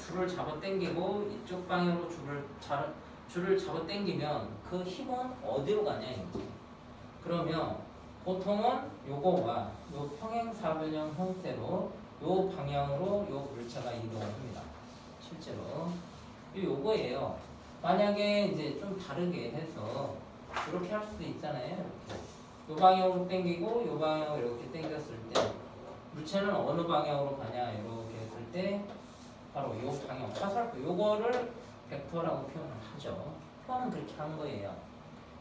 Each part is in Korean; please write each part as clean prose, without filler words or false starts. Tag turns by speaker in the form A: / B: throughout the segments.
A: 줄을 잡아 당기고 이쪽 방향으로 줄을 잡아 당기면 그 힘은 어디로 가냐 이거지. 그러면 보통은 요거와 요 평행사변형 형태로 요 방향으로 요 물체가 이동을 합니다. 실제로 요거예요. 만약에 이제 좀 다르게 해서 이렇게 할 수도 있잖아요. 이렇게. 요 방향으로 당기고 요 방향으로 이렇게 당겼을 때 물체는 어느 방향으로 가냐 이렇게 했을 때 바로 요 방향 화살표 요거를 벡터라고 표현을 하죠. 표현은 그렇게 한 거예요.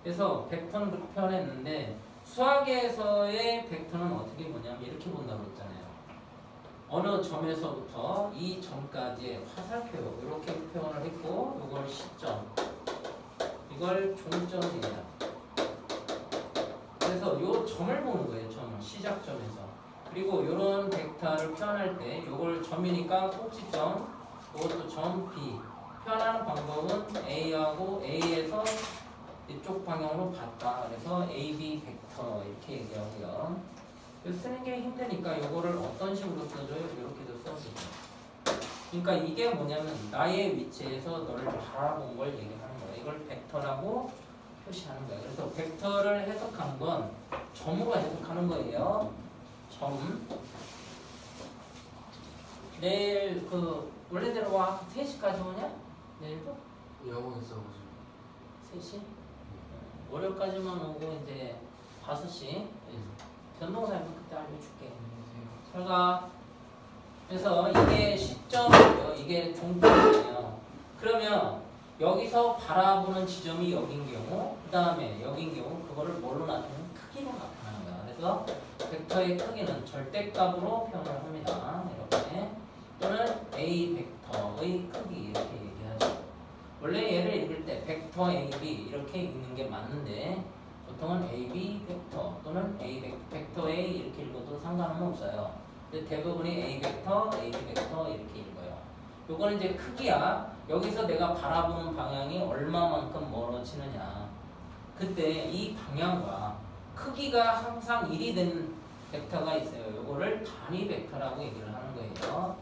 A: 그래서 벡터는 그렇게 표현했는데 수학에서의 벡터는 어떻게 보냐면 이렇게 본다고 했잖아요. 어느 점에서부터 이 점까지의 화살표 이렇게 표현을 했고 이걸 시점 이걸 종점입니다. 그래서 요 점을 보는 거예요. 점을 시작점에서. 그리고 이런 벡터를 표현할 때 이걸 점이니까 꼭지점 이것도 점 B 표현하는 방법은 A하고 A에서 이쪽 방향으로 봤다. 그래서 AB 벡터 이렇게 얘기하고요. 쓰는 게 힘드니까 이거를 어떤 식으로 써줘요? 이렇게도 써주죠. 그러니까 이게 뭐냐면 나의 위치에서 너를 바라본 걸 얘기하는 거예요. 이걸 벡터라고 표시하는 거예요. 그래서 벡터를 해석한 건 점으로 해석하는 거예요. 점. 내일 그 원래대로 와 3시까지 오냐? 내일도?
B: 야구 있어가지고
A: 3시? 월요일까지만 오고 이제 5시 변동사면 그때 알려줄게. 설가. 그래서 이게 시점이고요. 이게 종점이에요. 그러면 여기서 바라보는 지점이 여긴 경우, 그 다음에 여긴 경우 그거를 뭘로 나타내는 크기로 나타나는 거야. 그래서 벡터의 크기는 절대값으로 표현을 합니다. 이렇게. 또는 A 벡터의 크기 이렇게 얘기하죠. 원래 얘를 읽을 때 벡터 AB 이렇게 읽는 게 맞는데 보통은 AB 벡터 또는 A 벡터 A 이렇게 읽어도 상관은 없어요. 근데 대부분이 A 벡터, AB 벡터 이렇게 읽어요. 요거는 이제 크기야. 여기서 내가 바라보는 방향이 얼마만큼 멀어지느냐. 그때 이 방향과 크기가 항상 1이 된 벡터가 있어요. 요거를 단위 벡터라고 얘기를 하는 거예요.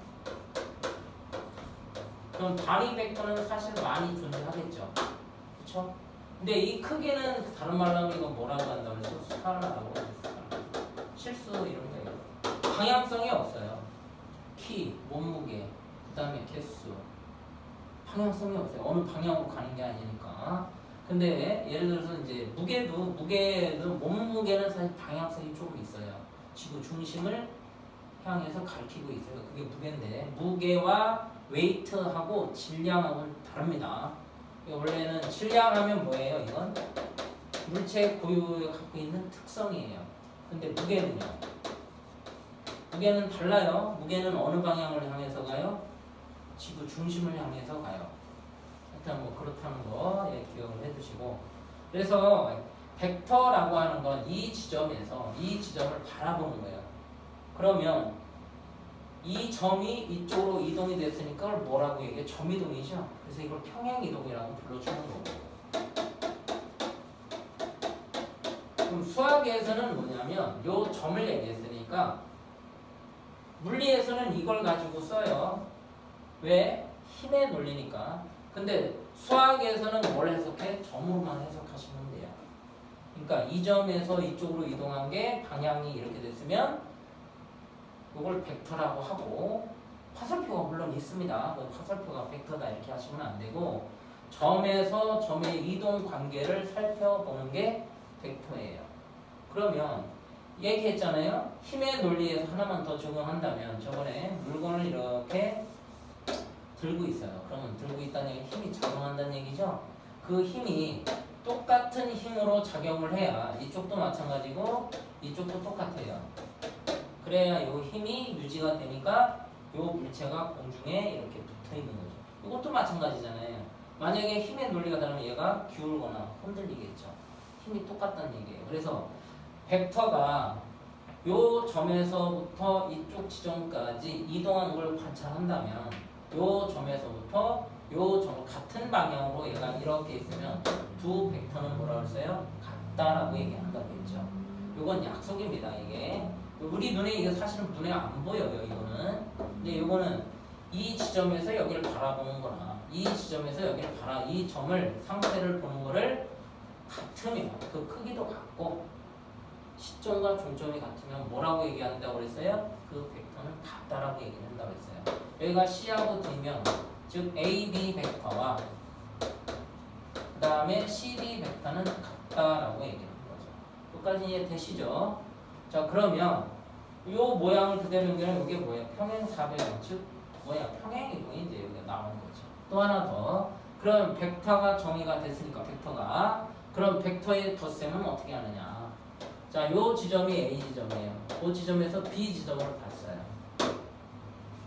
A: 그럼 단위 벡터는 사실 많이 존재하겠죠. 그쵸? 근데 이 크기는 다른 말로 하면 이건 뭐라고 한다고 해서 스칼라라고 해서 실수 이런 거예요. 방향성이 없어요. 키, 몸무게, 그 다음에 개수. 방향성이 없어요. 어느 방향으로 가는 게 아니니까. 근데 예를 들어서 이제 무게도 몸무게는 사실 방향성이 조금 있어요. 지구 중심을 향해서 가리키고 있어요. 그게 무게인데 무게와 웨이트하고 질량하고는 다릅니다. 원래는 질량하면 뭐예요? 이건 물체의 고유에 갖고 있는 특성이에요. 근데 무게는요? 무게는 달라요. 무게는 어느 방향을 향해서 가요? 지구 중심을 향해서 가요. 일단 뭐 그렇다는 거 기억을 해두시고, 그래서 벡터라고 하는 건 이 지점에서 이 지점을 바라보는 거예요. 그러면 이 점이 이쪽으로 이동이 됐으니까 그걸 뭐라고 얘기해? 점이동이죠. 그래서 이걸 평행이동이라고 불러주는 거고. 그럼 수학에서는 뭐냐면 요 점을 얘기했으니까 물리에서는 이걸 가지고 써요. 왜? 힘의 논리니까. 근데 수학에서는 뭘 해석해? 점으로만 해석하시면 돼요. 그러니까 이 점에서 이쪽으로 이동한 게 방향이 이렇게 됐으면 이걸 벡터라고 하고, 화살표가 물론 있습니다. 화살표가 벡터다 이렇게 하시면 안 되고, 점에서 점의 이동 관계를 살펴보는 게 벡터예요. 그러면 얘기했잖아요. 힘의 논리에서 하나만 더 적용한다면 저번에 물건을 이렇게 들고 있어요. 그러면 들고 있다는 얘기는 힘이 작용한다는 얘기죠. 그 힘이 똑같은 힘으로 작용을 해야 이쪽도 마찬가지고 이쪽도 똑같아요. 그래야 이 힘이 유지가 되니까 이 물체가 공중에 이렇게 붙어 있는 거죠. 이것도 마찬가지잖아요. 만약에 힘의 논리가 다르면 얘가 기울거나 흔들리겠죠. 힘이 똑같다는 얘기예요. 그래서 벡터가 이 점에서부터 이쪽 지점까지 이동하는 걸 관찰한다면 이 점에서부터 이 점 같은 방향으로 얘가 이렇게 있으면 두 벡터는 뭐라고 했어요? 같다라고 얘기한다고 했죠. 이건 약속입니다. 이게 우리 눈에 이게 사실은 눈에 안 보여요. 이거는. 근데 이거는 이 지점에서 여기를 바라보는 거나 이 지점에서 여기를 이 점을 상태를 보는 거를 같으면 그 크기도 같고 시점과 종점이 같으면 뭐라고 얘기한다고 그랬어요? 그 벡터는 같다라고 얘기를 한다고 했어요. 여기가 C하고 D면 즉 AB 벡터와 그 다음에 CD 벡터는 같다라고 얘기하는 거죠. 끝까지 이해되시죠? 자 그러면 이 모양을 그대로 연결하면 이게 뭐예요? 평행사변형 즉 뭐야? 평행이동이 이제 여기가 나오는 거죠. 또 하나 더 그럼 벡터가 정의가 됐으니까 벡터가 그럼 벡터의 덧셈은 어떻게 하느냐? 자, 요 지점이 A 지점이에요. 그 지점에서 B 지점을 봤어요.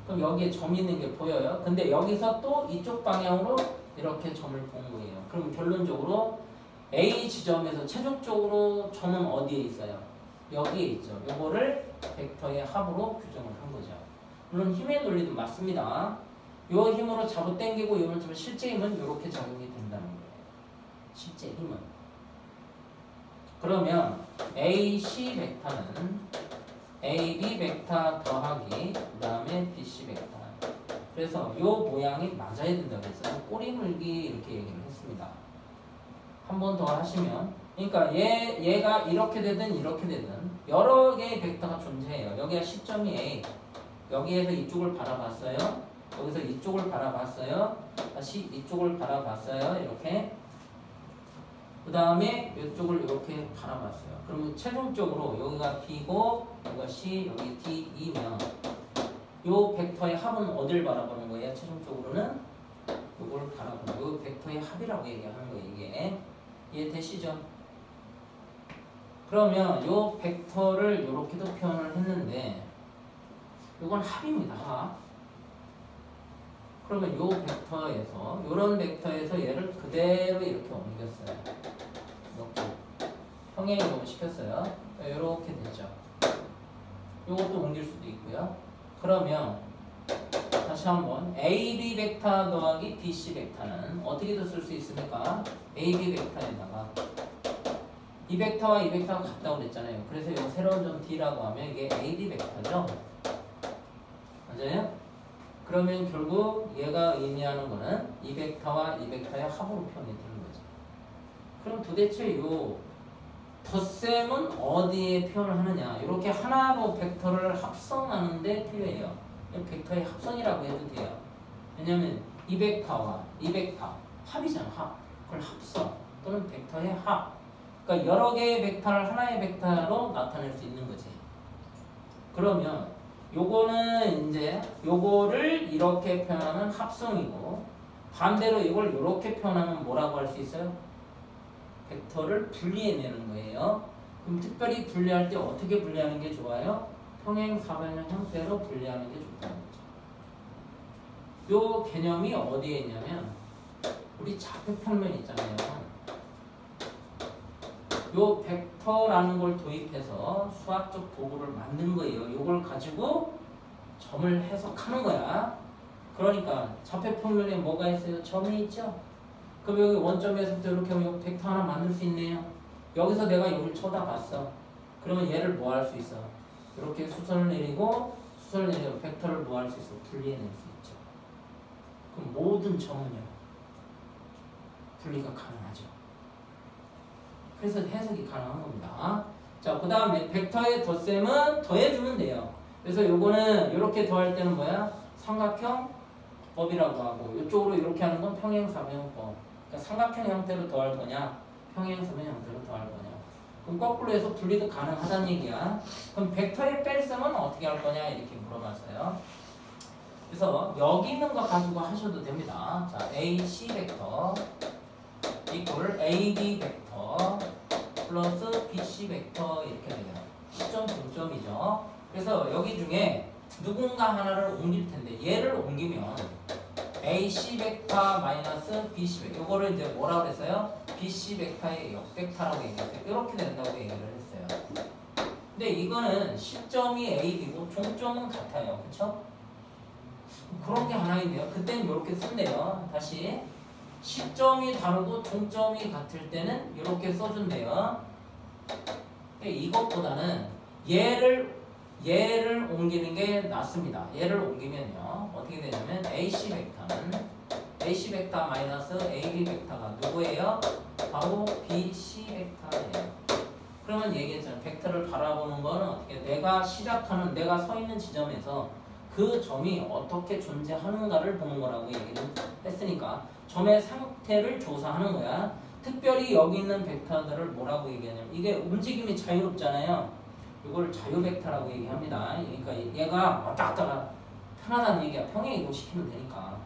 A: 그럼 여기에 점 있는 게 보여요. 근데 여기서 또 이쪽 방향으로 이렇게 점을 본 거예요. 그럼 결론적으로 A 지점에서 최종적으로 점은 어디에 있어요? 여기에 있죠. 요거를 벡터의 합으로 규정을 한 거죠. 물론 힘의 논리도 맞습니다. 요 힘으로 잡아 당기고 이걸 잡아 실제 힘은 이렇게 작용이 된다는 거예요. 실제 힘은. 그러면 AC 벡터는 AB 벡터 더하기 그 다음에 BC 벡터. 그래서 이 모양이 맞아야 된다고 해서 꼬리 물기 이렇게 얘기를 했습니다. 한 번 더 하시면 그러니까 얘가 이렇게 되든 이렇게 되든 여러 개의 벡터가 존재해요. 여기가 시점이 A. 여기에서 이쪽을 바라봤어요. 여기서 이쪽을 바라봤어요. 다시 이쪽을 바라봤어요. 이렇게. 그 다음에 이쪽을 이렇게 바라봤어요. 그러면 최종적으로 여기가 B고 여기가 C, 여기 D, E면 이 벡터의 합은 어딜 바라보는 거예요? 최종적으로는 이걸 바라보는 이 벡터의 합이라고 얘기하는 거예요. 이게 이해되시죠? 그러면 이 벡터를 이렇게도 표현을 했는데 이건 합입니다. 합. 그러면 이 벡터에서 이런 벡터에서 얘를 그대로 이렇게 옮겼어요. 이렇게 평행이동을 시켰어요. 이렇게 되죠. 이것도 옮길 수도 있고요. 그러면 다시 한번 AB 벡터 더하기 BC 벡터는 어떻게도 쓸 수 있습니까? AB 벡터에다가 이 벡터와 이 벡터가 같다고 그랬잖아요. 그래서 이거 새로운 점 D라고 하면 이게 AB 벡터죠. 맞아요? 그러면 결국 얘가 의미하는 거는 이 벡터와 이 벡터의 합으로 표현이 되는 거죠. 그럼 도대체 요 덧셈은 어디에 표현을 하느냐? 이렇게 하나로 벡터를 합성하는데 필요해요. 벡터의 합성이라고 해도 돼요. 왜냐면 이 벡터와 이 벡터 합이잖아. 합. 그걸 합성 또는 벡터의 합. 그러니까 여러 개의 벡터를 하나의 벡터로 나타낼 수 있는 거지. 그러면 요거는 이제 요거를 이렇게 표현하면 합성이고 반대로 이걸 이렇게 표현하면 뭐라고 할 수 있어요? 벡터를 분리해내는 거예요. 그럼 특별히 분리할 때 어떻게 분리하는 게 좋아요? 평행사변형 형태로 분리하는 게 좋다는 거죠. 요 개념이 어디에 있냐면 우리 좌표평면 있잖아요. 요 벡터라는 걸 도입해서 수학적 도구를 만든 거예요. 요걸 가지고 점을 해석하는 거야. 그러니까 좌표평면에 뭐가 있어요? 점이 있죠? 그럼 여기 원점에서부터 이렇게 하면 벡터 하나 만들 수 있네요. 여기서 내가 여기를 쳐다봤어. 그러면 얘를 뭐 할 수 있어? 이렇게 수선을 내리고 수선을 내리고 벡터를 뭐 할 수 있어? 분리해낼 수 있죠. 그럼 모든 점은요. 분리가 가능하죠. 그래서 해석이 가능한 겁니다. 자, 그 다음에 벡터의 덧셈은 더해주면 돼요. 그래서 요거는 이렇게 더할 때는 뭐야? 삼각형 법이라고 하고 이쪽으로 이렇게 하는 건 평행사변형법. 그러니까 삼각형 형태로 더할 거냐? 평행사변 형태로 더할 거냐? 그럼 거꾸로 해서 분리도 가능하다는 얘기야. 그럼 벡터의 뺄셈은 어떻게 할 거냐? 이렇게 물어봤어요. 그래서 여기 있는 거 가지고 하셔도 됩니다. 자, AC 벡터 이퀄 AB 벡터 플러스 BC 벡터 이렇게 돼요. 시점 중점이죠. 그래서 여기 중에 누군가 하나를 옮길 텐데 얘를 옮기면 AC 벡터 마이너스 BC 벡터 이거를 이제 뭐라고 그랬어요? BC 벡터의 역벡터라고 얘기했어요. 이렇게 된다고 얘기를 했어요. 근데 이거는 시점이 AB고 종점은 같아요. 그쵸? 그런 게 하나 있네요. 그때는 이렇게 쓴대요. 다시 시점이 다르고 종점이 같을 때는 이렇게 써준대요. 이것보다는 얘를 얘를 옮기는 게 낫습니다. 얘를 옮기면요. 어떻게 되냐면 AC 벡터 마이너스 AB 벡터가 누구예요? 바로 BC 벡터예요. 그러면 얘기했잖아요. 벡터를 바라보는 거는 어떻게 내가 서 있는 지점에서 그 점이 어떻게 존재하는가를 보는 거라고 얘기를 했으니까 점의 상태를 조사하는 거야. 특별히 여기 있는 벡터들을 뭐라고 얘기하냐면 이게 움직임이 자유롭잖아요. 이걸 자유 벡터라고 얘기합니다. 그러니까 얘가 왔다 갔다가 편하다는 얘기야. 평행이동 시키면 되니까.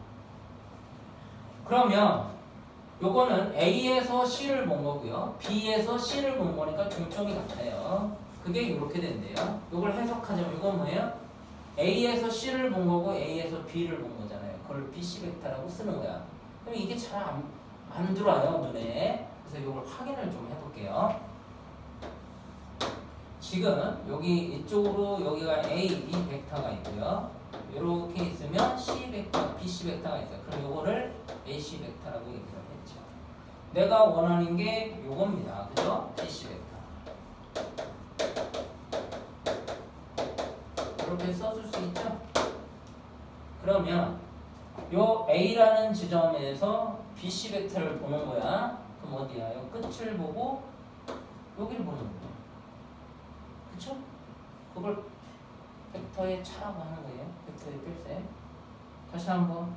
A: 그러면 요거는 A에서 C를 본 거고요. B에서 C를 본 거니까 중점이 같아요. 그게 이렇게 된대요. 요걸 해석하자면 이건 뭐예요? A에서 C를 본 거고 A에서 B를 본 거잖아요. 그걸 BC 벡터라고 쓰는 거야. 그럼 이게 잘 안 들어와요, 눈에. 그래서 이걸 확인을 좀 해볼게요. 지금 여기 이쪽으로 여기가 A, B 벡터가 있고요. 이렇게 있으면 C 벡터, BC 벡터가 있어요. 그럼 이거를 AC 벡터라고 얘기를 했죠. 내가 원하는 게 요겁니다. 그죠? BC 벡터. 이렇게 써줄 수 있죠? 그러면 요 A라는 지점에서 BC 벡터를 보는 거야. 그럼 어디야? 요 끝을 보고 여기를 보는 거야. 그쵸? 그걸 벡터의 차라고 하는 거예요. 벡터의 필세. 다시 한번.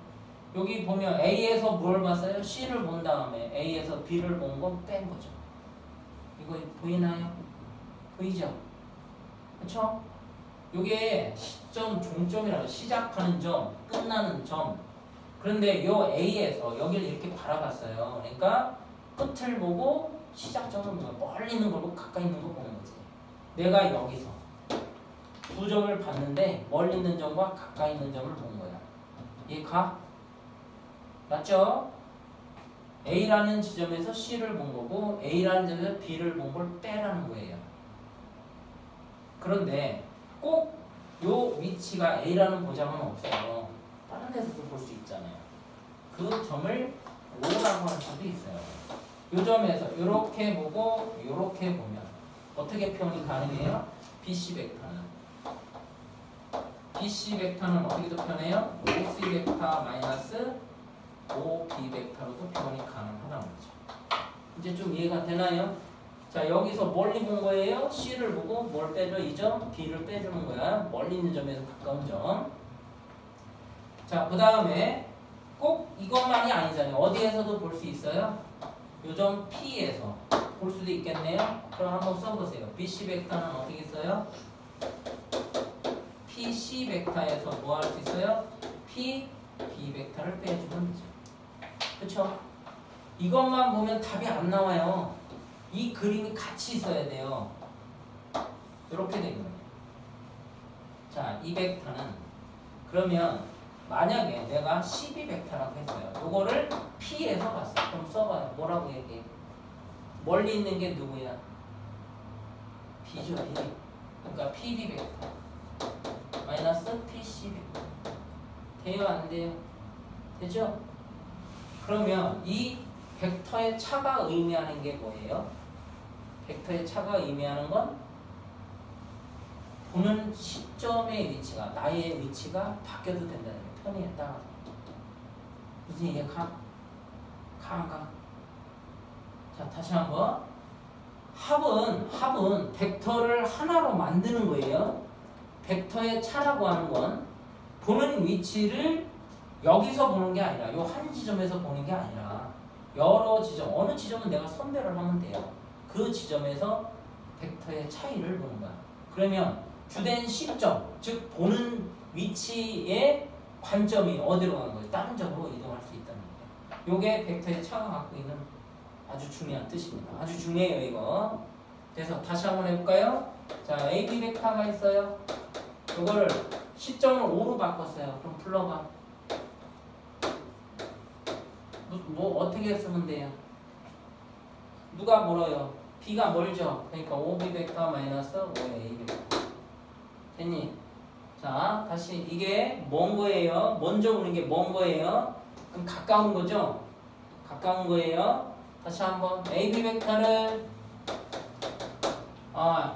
A: 여기 보면 A에서 뭘 봤어요? C를 본 다음에 A에서 B를 본 건 뺀 거죠. 이거 보이나요? 보이죠? 그쵸? 요게 시점, 종점이라고 시작하는 점, 끝나는 점. 그런데 요 A에서 여기를 이렇게 바라봤어요. 그러니까 끝을 보고 시작점은 뭐야? 멀리 있는 거고 가까이 있는 거 보는 거지. 내가 여기서 두 점을 봤는데 멀리 있는 점과 가까이 있는 점을 본 거야. 이해가? 맞죠? A라는 지점에서 C를 본 거고 A라는 지점에서 B를 본 걸 빼라는 거예요. 그런데 꼭 요 위치가 A라는 보장은 없어요. 다른 데서도 볼 수 있잖아요. 그 점을 O라고 할 수도 있어요. 요 점에서 이렇게 보고 이렇게 보면 어떻게 표현이 가능해요? BC 벡터는 어떻게 표현해요? OC 벡터 마이너스 OB 벡터로도 표현이 가능하다는 거죠. 이제 좀 이해가 되나요? 자, 여기서 멀리 본 거예요. C를 보고 뭘 빼줘? 이 점, B를 빼주는 거야. 멀리 있는 점에서 가까운 점. 자, 그 다음에 꼭 이것만이 아니잖아요. 어디에서도 볼 수 있어요? 요 점 P에서 볼 수도 있겠네요. 그럼 한번 써보세요. BC 벡터는 어떻게 써요? PC 벡터에서 뭐 할 수 있어요? P, B 벡터를 빼주면 되죠. 그쵸? 이것만 보면 답이 안 나와요. 이 그림이 같이 있어야 돼요. 이렇게 된 거예요. 자, 이 벡터는 그러면 만약에 내가 12 벡터라고 했어요. 요거를 P에서 봤어. 그럼 써봐요. 뭐라고 얘기해? 멀리 있는 게 누구야? B죠, B. 그러니까 PB 벡터 마이너스 PC 벡터. 돼요, 안 돼요? 되죠? 그러면 이 벡터의 차가 의미하는 게 뭐예요? 벡터의 차가 의미하는 건 보는 시점의 위치가, 나의 위치가 바뀌어도 된다는 거예요. 편의에 따라서. 무슨 이해 가? 안 가? 자, 다시 한번. 합은 벡터를 하나로 만드는 거예요. 벡터의 차라고 하는 건 보는 위치를 여기서 보는 게 아니라 요 한 지점에서 보는 게 아니라 여러 지점, 어느 지점은 내가 선별을 하면 돼요. 그 지점에서 벡터의 차이를 보는 거야. 그러면 주된 시점, 즉 보는 위치의 관점이 어디로 가는 거예요? 다른 점으로 이동할 수 있다는 거예요. 요게 벡터의 차가 갖고 있는 아주 중요한 뜻입니다. 아주 중요해요, 이거. 그래서 다시 한번 해볼까요? 자, AB 벡터가 있어요. 요거를 시점을 5로 바꿨어요. 그럼 불러봐. 뭐 어떻게 쓰면 돼요? 누가 멀어요? B가 멀죠? 그러니까 OB 벡터 마이너스 OA 벡터. 됐니? 자, 다시 이게 먼 거예요. 먼저 오는 게 먼 거예요. 그럼 가까운 거죠? 가까운 거예요. 다시 한번 AB 벡터를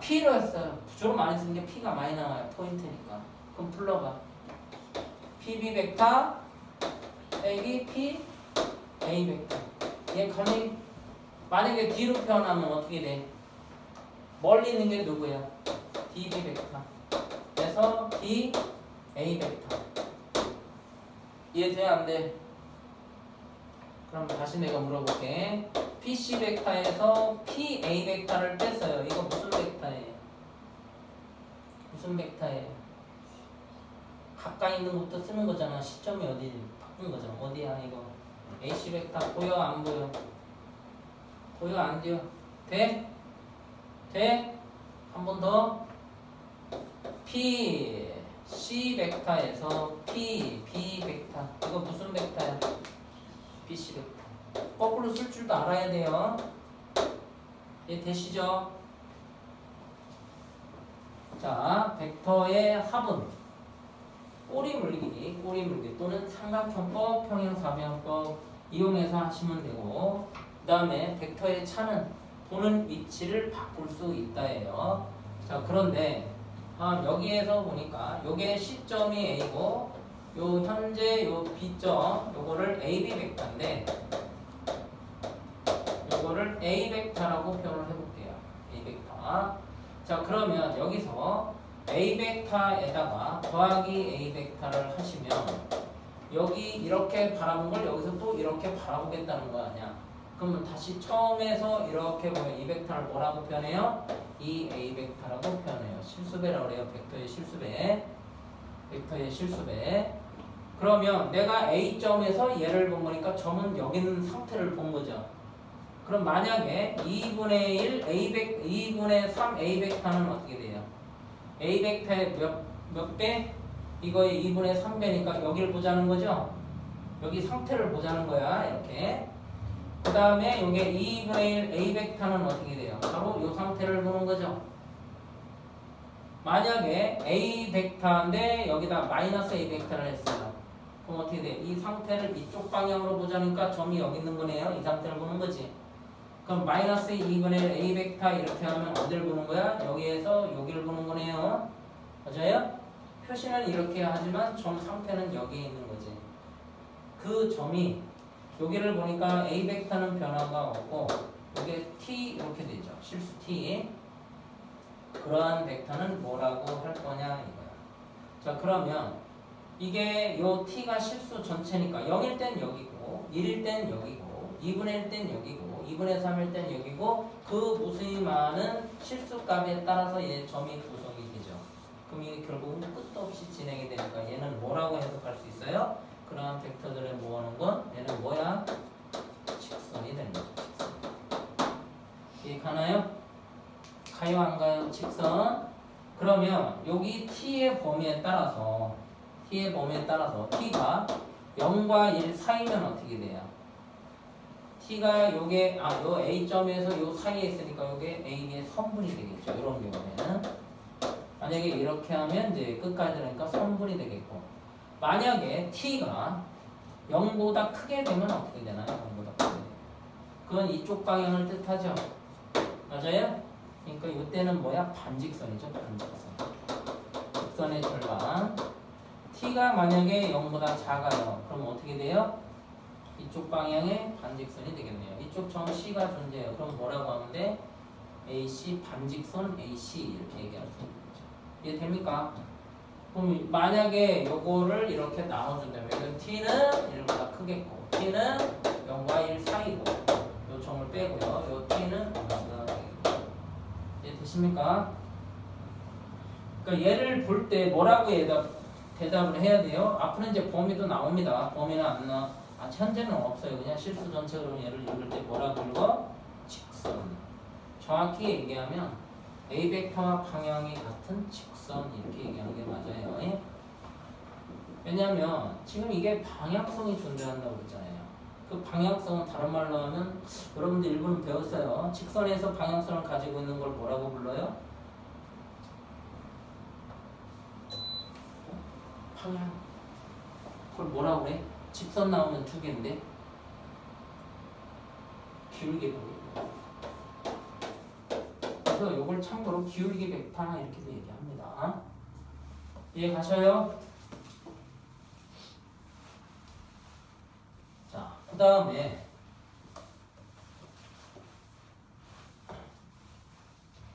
A: P로 했어요. 주로 많이 쓰는 게 P가 많이 나와요. 포인트니까. 그럼 불러봐. PB 벡터 빼기 P A 벡터. 얘 감이 만약에 D로 표현하면 어떻게 돼? 멀리 있는 게 누구야? DB 벡터. 그래서 D A 벡터. 이해돼? 안 돼? 그럼 다시 내가 물어볼게. PC 벡터에서 PA 벡터를 뺐어요. 이거 무슨 벡터예요? 무슨 벡터예요? 가까이 있는 것부터 쓰는 거잖아. 시점이 어디 바꾼 거잖아. 어디야 이거? AC 벡터 보여 안 보여? 보여 안 돼요? 돼? 돼? 한 번 더. P C 벡터에서 P B 벡터. 이거 무슨 벡터야? BC 벡터. 거꾸로 쓸 줄도 알아야 돼요. 이해 되시죠? 자, 벡터의 합은 꼬리 물기 또는 삼각형법, 평행사변법 이용해서 하시면 되고, 그 다음에 벡터의 차는 보는 위치를 바꿀 수 있다예요. 자, 그런데 여기에서 보니까 요게 C점이 A고 요 현재 요 B점 요거를 AB 벡터인데 요거를 A 벡터라고 표현을 해볼게요. A 벡터. 자, 그러면 여기서 A 벡터에다가 더하기 A 벡터를 하시면 여기 이렇게 바라본 걸 여기서 또 이렇게 바라보겠다는 거 아니야. 그러면 다시 처음에서 이렇게 보면 이 벡터를 뭐라고 표현해요? 이 A 벡터라고 표현해요. 실수배라고 그래요. 벡터의 실수배. 벡터의 실수배. 그러면 내가 A점에서 얘를 본 거니까 점은 여기 있는 상태를 본 거죠. 그럼 만약에 2분의 2분의 3 A 벡터는 어떻게 돼요? A 벡터의 몇 배? 이거의 2분의 3배니까 여기를 보자는 거죠? 여기 상태를 보자는 거야. 이렇게. 그 다음에 이게 2분의 1 A 벡터는 어떻게 돼요? 바로 이 상태를 보는 거죠. 만약에 A 벡터인데 여기다 마이너스 A 벡터를 했어요. 그럼 어떻게 돼? 이 상태를 이쪽 방향으로 보자니까 점이 여기 있는 거네요. 이 상태를 보는 거지. 그럼 마이너스 2분의 1 A 벡터 이렇게 하면 어디를 보는 거야? 여기에서 여기를 보는 거네요. 맞아요? 표시는 이렇게 하지만 점 상태는 여기에 있는 거지. 그 점이 여기를 보니까 A 벡터는 변화가 없고 이게 T 이렇게 되죠. 실수 T. 그러한 벡터는 뭐라고 할 거냐 이거야. 자, 그러면 이게 요 T가 실수 전체니까 0일 땐 여기고 1일 땐 여기고 2분의 1 땐 여기고 2분의 3일 땐 여기고 그 무수히 많은 실수값에 따라서 얘 점이 구성이 되죠. 그럼 이게 결국은 끝도 없이 진행이 되니까 얘는 뭐라고 해석할 수 있어요? 그러한 벡터들을 모아놓은 건 얘는 뭐야? 직선이 되는 거죠. 이해 가나요? 가요 안 가요? 직선. 그러면 여기 T의 범위에 따라서 T가 0과 1 사이면 어떻게 돼요? T가 요게 요 A점에서 요 사이에 있으니까 요게 AB의 선분이 되겠죠. 이런 경우에는 만약에 이렇게 하면 이제 끝까지 되니까 선분이 되겠고, 만약에 T가 0보다 크게 되면 어떻게 되나요? 0보다 크게 되면. 그건 이쪽 방향을 뜻하죠. 맞아요? 그러니까 이때는 뭐야? 반직선이죠. 반직선. 직선의 절반. T가 만약에 0보다 작아요. 그럼 어떻게 돼요? 이쪽 방향의 반직선이 되겠네요. 이쪽 점 C가 존재해요. 그럼 뭐라고 하면 돼? AC 반직선 AC 이렇게 얘기할 수 있는 거죠. 이해됩니까? 그럼 만약에 요거를 이렇게 나눠준다면 T는 1보다 크겠고 T는 0과 1 사이고 요 점을 빼고요. 요 T는 0보다 되겠고. 이해되십니까? 그러니까 얘를 볼 때 뭐라고 대답을 해야 돼요? 앞으로 이제 범위도 나옵니다. 범위는 안 나와. 현재는 없어요. 그냥 실수 전체로 얘를 읽을 때 뭐라고 읽어? 직선. 정확히 얘기하면 A 벡터와 방향이 같은 직선 이렇게 얘기하는 게 맞아요. 예? 왜냐하면 지금 이게 방향성이 존재한다고 그랬잖아요. 그 방향성은 다른 말로 하면 여러분들 일부는 배웠어요. 직선에서 방향성을 가지고 있는 걸 뭐라고 불러요? 방향. 그걸 뭐라고 그래? 직선 나오면 두 개인데 길게 보고 그래서 요걸 참고로 기울기 벡터 이렇게도 얘기합니다. 이해 가셔요? 자, 그 다음에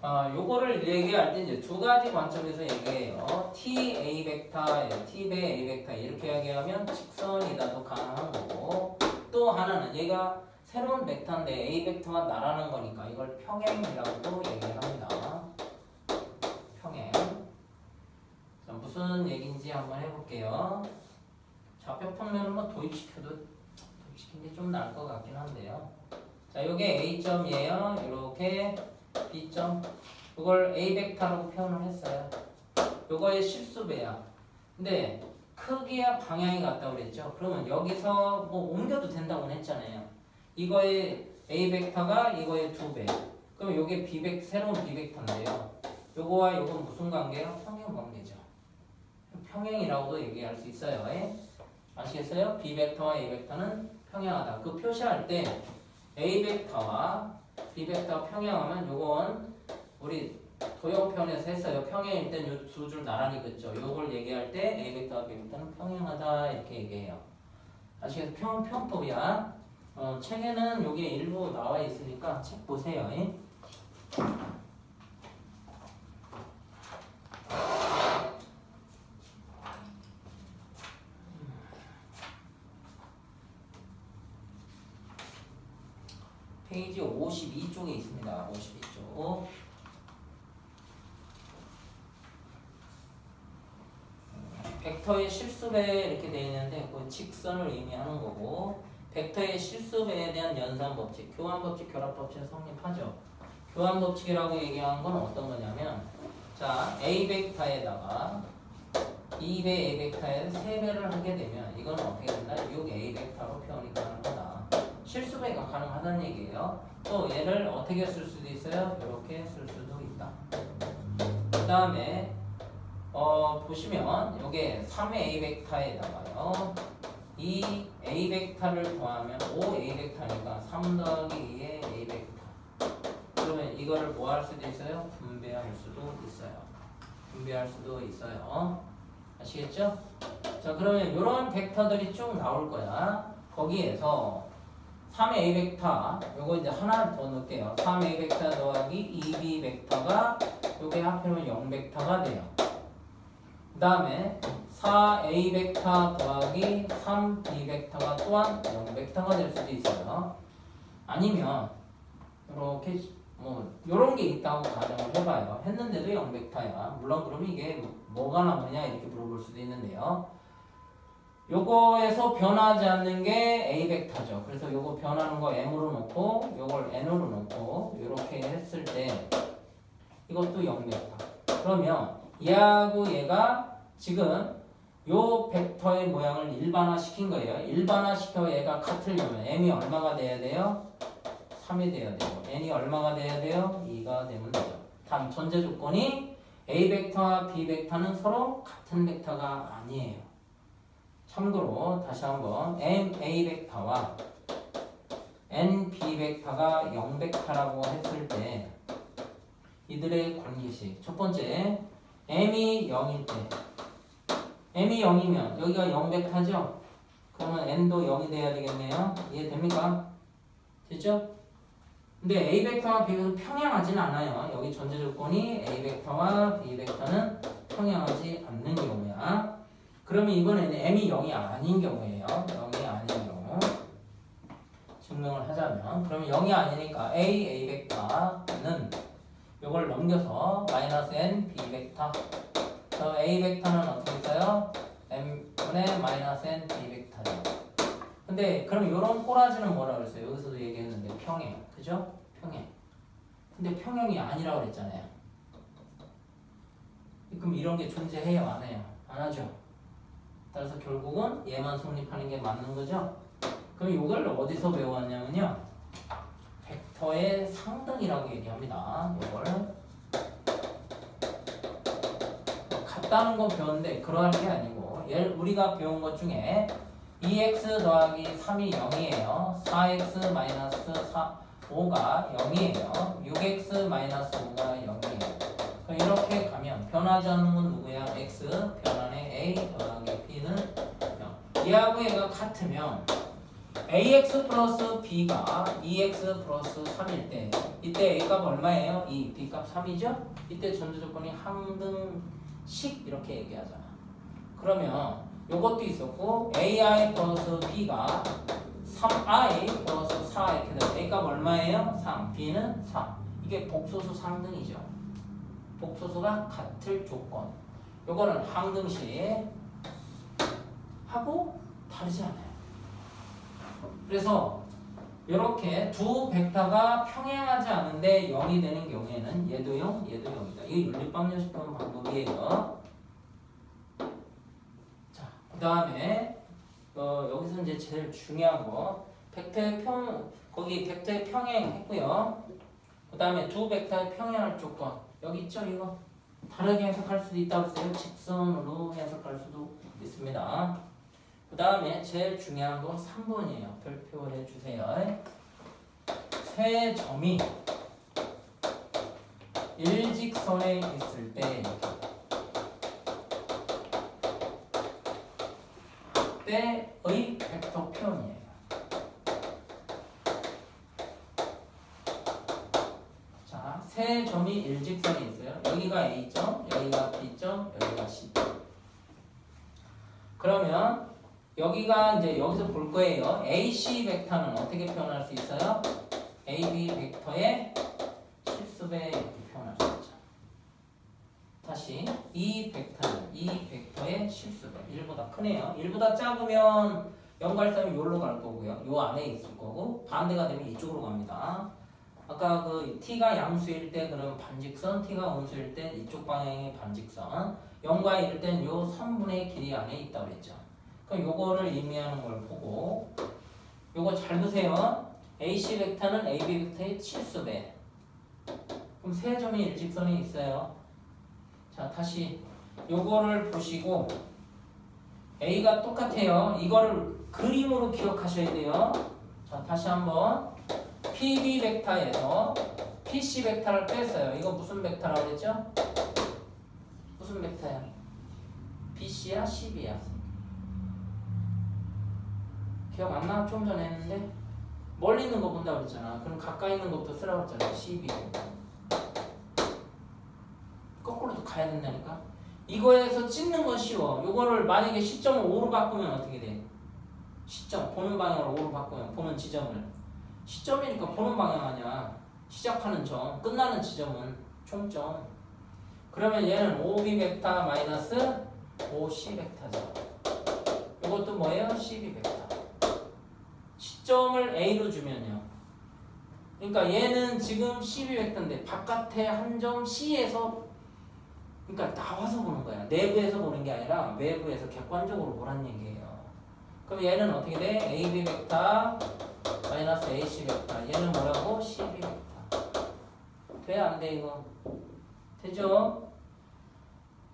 A: 요거를 얘기할 때 이제 두 가지 관점에서 얘기해요. TA 벡터예요. T 배 A 벡터 이렇게 얘기하면 직선이다도 가능한 거고, 또 하나는 얘가 새로운 벡터인데 A 벡터가 나라는 거니까 이걸 평행이라고도 얘기를 합니다. 평행. 자, 무슨 얘기인지 한번 해볼게요. 좌표 평면은 뭐 도입시킨 게 좀 나을 것 같긴 한데요. 자, 요게 A점이에요. 이렇게 B점. 이걸 A 벡터라고 표현을 했어요. 요거의 실수배야. 근데 크기와 방향이 같다고 그랬죠. 그러면 여기서 뭐 옮겨도 된다고 했잖아요. 이거의 A 벡터가 이거의 2배. 그럼 요게 새로운 B 벡터인데요. 요거와 요건 무슨 관계예요? 평행 관계죠. 평행이라고도 얘기할 수 있어요. 아시겠어요? B 벡터와 A 벡터는 평행하다. 그 표시할 때 A 벡터와 B 벡터 평행하면 요건 우리 도형편에서 했어요. 평행일 땐 요 두 줄 나란히 긋죠. 요걸 얘기할 때 A 벡터와 B 벡터는 평행하다 이렇게 얘기해요. 아시겠어요? 평법이야. 책에는 요게 일부 나와 있으니까 책 보세요. 페이지 52쪽에 있습니다. 52쪽. 벡터의 실수배 이렇게 되어 있는데 그건 직선을 의미하는 거고, 벡터의 실수배에 대한 연산법칙, 교환법칙, 결합법칙은 성립하죠. 교환법칙이라고 얘기하는 건 어떤 거냐면, 자, A 벡터에다가 2배 A 벡터에 3배를 하게 되면 이건 어떻게 된다? 6A 벡터로 표현이 가능하다. 실수배가 가능하다는 얘기예요. 또 얘를 어떻게 쓸 수도 있어요? 이렇게 쓸 수도 있다. 그 다음에 보시면 이게 3의 A 벡터에다가요, 이 A 벡터를 더하면 5A 벡터니까 3 더하기 2의 A 벡터. 그러면 이거를 뭐 할 수도 있어요? 분배할 수도 있어요. 분배할 수도 있어요. 아시겠죠? 자, 그러면 이런 벡터들이 쭉 나올 거야. 거기에서 3의 A 벡터, 요거 이제 하나 더 넣을게요. 3A 벡터 더하기 2B 벡터가 요게 합해면 0 벡터가 돼요. 그 다음에 4A 벡터 더하기 3B 벡터가 또한 0 벡터가 될 수도 있어요. 아니면 이렇게 뭐 요런 게 있다고 가정을 해봐요. 했는데도 0 벡터야. 물론 그럼 이게 뭐가 남느냐 이렇게 물어볼 수도 있는데요. 요거에서 변하지 않는 게 A 벡터죠. 그래서 요거 변하는 거 M으로 놓고 요걸 N으로 놓고 이렇게 했을 때 이것도 0 벡터. 그러면 얘하고 얘가 지금 요 벡터의 모양을 일반화 시킨 거예요. 일반화 시켜 얘가 같으려면 M이 얼마가 돼야 돼요? 3이 돼야 되고, N이 얼마가 돼야 돼요? 2가 되면 되죠. 다음 전제 조건이 A 벡터와 B 벡터는 서로 같은 벡터가 아니에요. 참고로 다시 한번 MA 벡터와 NB 벡터가 0 벡터라고 했을 때 이들의 관계식, 첫 번째 M이 0일 때, M이 0이면 여기가 0 벡터죠? 그러면 N도 0이 돼야 되겠네요. 이해됩니까? 됐죠? 근데 A 벡터와 B 벡터는 평행하진 않아요. 여기 전제 조건이 A 벡터와 B 벡터는 평행하지 않는 경우야. 그러면 이번에는 M이 0이 아닌 경우예요. 0이 아닌 경우 증명을 하자면, 그러면 0이 아니니까 A 벡터는 이걸 넘겨서 마이너스 N B 벡터. 그럼 A 벡터는 어떻게 써요? M분의 마이너스 N B 벡터죠. 근데 그럼 이런 꼬라지는 뭐라 그랬어요? 여기서도 얘기했는데 평행, 그죠? 평행. 근데 평행이 아니라고 그랬잖아요. 그럼 이런 게 존재해요? 안 해요? 안 하죠? 따라서 결국은 얘만 성립하는 게 맞는 거죠? 그럼 이걸 어디서 배워왔냐면요, 벡터의 상등이라고 얘기합니다. 이걸 같다는 거 배웠는데 그러한 게 아니고, 우리가 배운 것 중에 2x 더하기 3이 0이에요. 4x 마이너스 5가 0이에요. 6x 마이너스 5가 0이에요. 그럼 이렇게 가면 변하지 않는 건 누구야? x 변환의 a 더하기 b는 0. 얘하고 얘가 같으면 ax 플러스 b가 2x 플러스 3일 때 이때 a 값 얼마예요? 2, b 값 3이죠? 이때 전제 조건이 항등식 이렇게 얘기하잖아. 그러면 요것도 있었고 ai 플러스 b가 3i 플러스 4 이렇게 되면 a 값 얼마예요? 3, b는 3. 이게 복소수 상등이죠. 복소수가 같을 조건. 요거는 항등식 하고 다르지 않아요. 그래서 이렇게 두 벡터가 평행하지 않은데 0이 되는 경우에는 얘도 0, 얘도 0이다. 이게 윤리법 연습하는 방법이에요. 자, 그 다음에 여기서 이제 제일 중요한 거 벡터의 거기 벡터의 평행 했고요. 그 다음에 두 벡터의 평행할 조건 여기 있죠? 이거 다르게 해석할 수도 있다고 했어요. 직선으로 해석할 수도 있습니다. 그 다음에 제일 중요한 건 3번이에요. 별표해 주세요. 세 점이 일직선에 있을 때의 벡터 표현이에요. 자, 세 점이 일직선에 있어요. 여기가 A점, 여기가 B점, 여기가 C점. 그러면 여기가 이제 여기서 볼 거예요. AC 벡터는 어떻게 표현할 수 있어요? AB 벡터의 실수배 이렇게 표현할 수 있죠. 다시 이 벡터는 이 벡터의 실수배 1보다 크네요. 1보다 작으면 0 갈 사람이 여기로 갈 거고요. 요 안에 있을 거고 반대가 되면 이쪽으로 갑니다. 아까 그 t가 양수일 때 그럼 반직선, t가 음수일 때 이쪽 방향의 반직선 0과 1일 땐 요 선분의 길이 안에 있다고 그랬죠. 그럼 요거를 의미하는 걸 보고 요거 잘 보세요. AC 벡터는 AB 벡터의 실수배. 그럼 세 점이 일직선에 있어요. 자, 다시 요거를 보시고 A가 똑같아요. 이거를 그림으로 기억하셔야 돼요. 자, 다시 한번 PB 벡터에서 PC 벡터를 뺐어요. 이거 무슨 벡터라고 그랬죠? 무슨 벡터야? BC야? CB야? 기억 안 나? 좀 전에 했는데 멀리 있는 거 본다고 그랬잖아. 그럼 가까이 있는 것부터 쓰라고 했잖아. CB. 거꾸로도 가야 된다니까. 이거에서 찍는 건 쉬워. 이거를 만약에 시점을 5로 바꾸면 어떻게 돼? 시점, 보는 방향으로 5로 바꾸면 보는 지점을. 시점이니까 보는 방향 아니야. 시작하는 점, 끝나는 지점은 총점. 그러면 얘는 OB 벡터 마이너스 OC 벡터죠. 이것도 뭐예요? CB 벡터. 시점을 A로 주면요. 그러니까 얘는 지금 CB 벡터인데 바깥에 한 점 C에서 그러니까 나와서 보는 거야. 내부에서 보는 게 아니라 외부에서 객관적으로 보란 얘기예요. 그럼 얘는 어떻게 돼? AB 벡터 마이너스 AC 벡터. 얘는 뭐라고? CB 벡터. 돼? 안 돼? 이거? 되죠?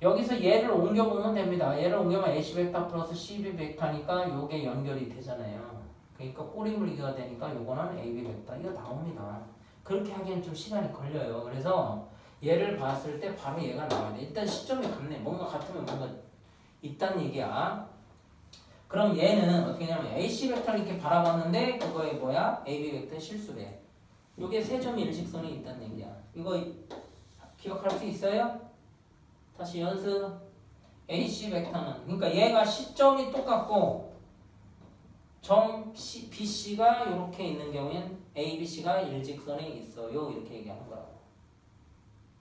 A: 여기서 얘를 옮겨보면 됩니다. 얘를 옮겨보면 AC 벡터 플러스 CB 벡터니까 요게 연결이 되잖아요. 그러니까 꼬리 물기가 되니까 요거는 AB 벡터. 이거 나옵니다. 그렇게 하기엔 좀 시간이 걸려요. 그래서 얘를 봤을 때 바로 얘가 나와야 돼. 일단 시점이 같네. 뭔가 같으면 뭔가 있다는 얘기야. 그럼 얘는 어떻게 하냐면 AC 벡터를 이렇게 바라봤는데 그거에 뭐야? AB 벡터 실수래. 요게 세 점이 일직선에 있다는 얘기야. 이거 기억할 수 있어요? 다시 연습. AC 벡터는 그러니까 얘가 시점이 똑같고 점 BC가 이렇게 있는 경우엔 ABC가 일직선에 있어요. 이렇게 얘기하는 거라고.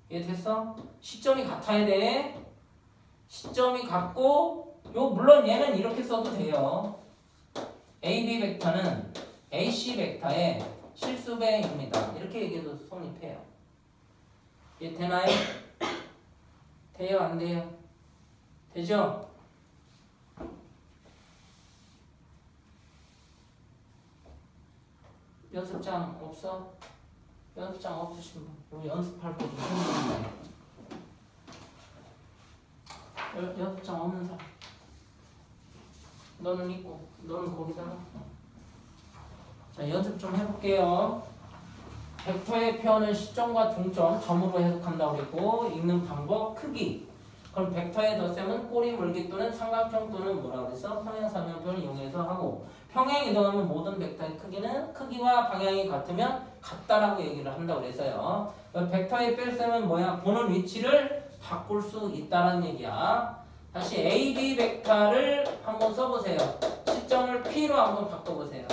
A: 이해됐어? 시점이 같아야 돼. 시점이 같고 물론 얘는 이렇게 써도 돼요. AB 벡터는 AC 벡터의 실수배입니다. 이렇게 얘기해도 성립해요. 이해되나요? 돼요? 안 돼요? 되죠? 연습장 없어? 연습장 없으신 분? 우리 연습할 거 좀 해보세요. 연습장 없는 사람. 너는 있고, 너는 거기다가. 자, 연습 좀 해볼게요. 벡터의 표현은 시점과 종점, 점으로 해석한다고 그랬고 읽는 방법, 크기. 그럼 벡터의 덧셈은 꼬리 물기 또는 삼각형 또는 뭐라고 그랬어? 평행 삼형표를 이용해서 하고 평행 이동하면 모든 벡터의 크기는 크기와 방향이 같으면 같다라고 얘기를 한다고 그랬어요. 벡터의 뺄셈은 뭐야? 보는 위치를 바꿀 수 있다는 얘기야. 다시 AB 벡터를 한번 써보세요. 시점을 P로 한번 바꿔보세요.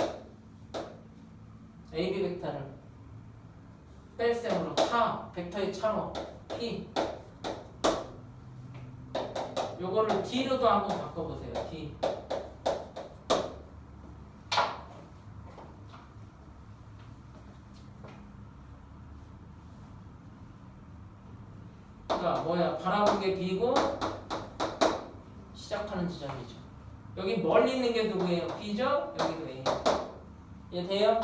A: AB 벡터를 뺄셈으로 차, 벡터의 차로 P. 요거를 D로도 한번 바꿔보세요. D. 그러니까 뭐야? 바라본 게 B고 시작하는 지점이죠. 여기 멀리 있는 게 누구예요? B죠? 여기도 A. 이해 돼요?